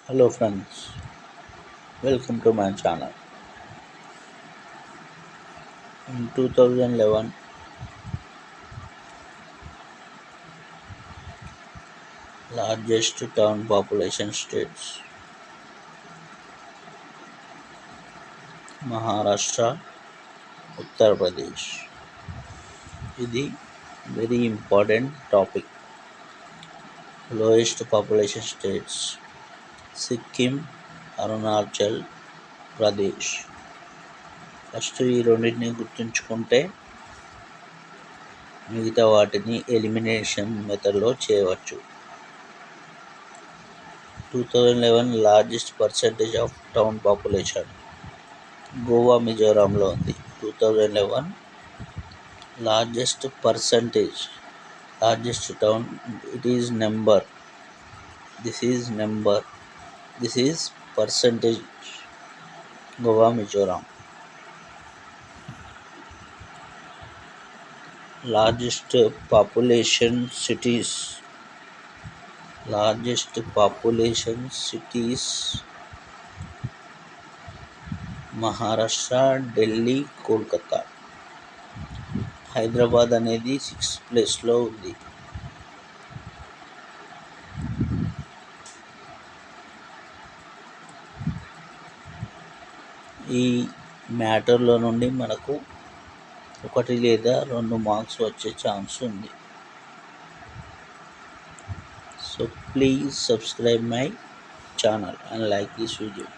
Hello friends, welcome to my channel. In 2011, largest town population states Maharashtra, Uttar Pradesh. ఇది very important topic. Lowest population states Sikkim, Arunachal Pradesh. First ఈ రెండింటిని గుర్తుంచుకుంటే మిగతా వాటిని elimination మెథడ్లో చేయవచ్చు. 2011 largest percentage of town population Goa మిజోరాంలో ఉంది. 2011 largest percentage largest town this is percentage Goa Mizoram. Largest population cities Maharashtra, Delhi, Kolkata. Hyderabad అనేది 6th ప్లేస్లో ఉంది. ఈ మ్యాటర్లో నుండి మనకు 1 లేదా 2 మార్క్స్ వచ్చే ఛాన్స్ ఉంది. So please subscribe my channel and like this video.